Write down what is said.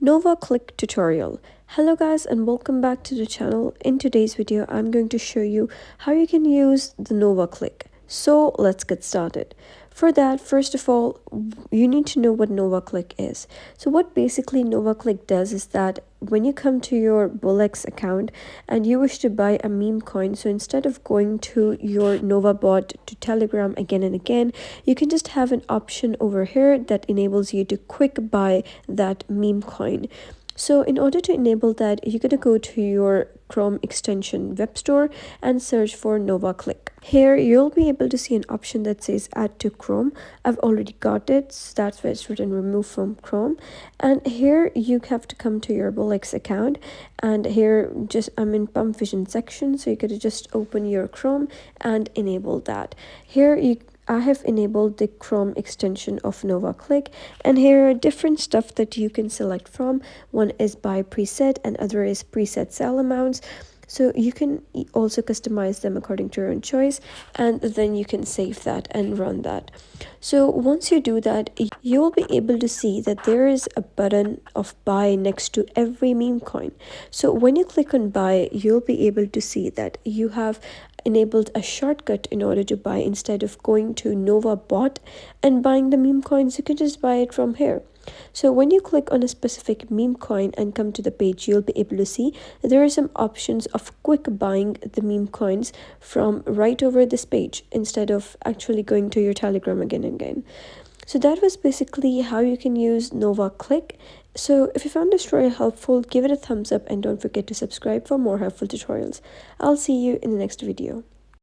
Nova Click tutorial. Hello guys and welcome back to the channel. In today's video I'm going to show you how you can use the Nova Click. So let's get started. For that, first of all, you need to know what Nova Click is. So what basically Nova Click does is that when you come to your Bullx account and you wish to buy a meme coin, so instead of going to your Nova bot to Telegram again and again, you can just have an option over here that enables you to quick buy that meme coin. So in order to enable that, you're going to go to your Chrome extension web store and search for Nova Click. Here you'll be able to see an option that says add to Chrome. I've already got it, so that's where it's written remove from Chrome. And here you have to come to your Bullx account, and here I'm in Pump Vision section, so you got to just open your Chrome and enable that. Here I have enabled the Chrome extension of Nova Click, and here are different stuff that you can select from. One is by preset and other is preset sell amounts. So you can also customize them according to your own choice, and then you can save that and run that. So once you do that, you will be able to see that there is a button of buy next to every meme coin. So when you click on buy, you'll be able to see that you have enabled a shortcut in order to buy. Instead of going to Nova bot and buying the meme coins, you can just buy it from here. So when you click on a specific meme coin and come to the page, you'll be able to see that there are some options of quick buying the meme coins from right over this page instead of actually going to your Telegram again and again. So that was basically how you can use Nova Click. So if you found this tutorial helpful, give it a thumbs up and don't forget to subscribe for more helpful tutorials. I'll see you in the next video.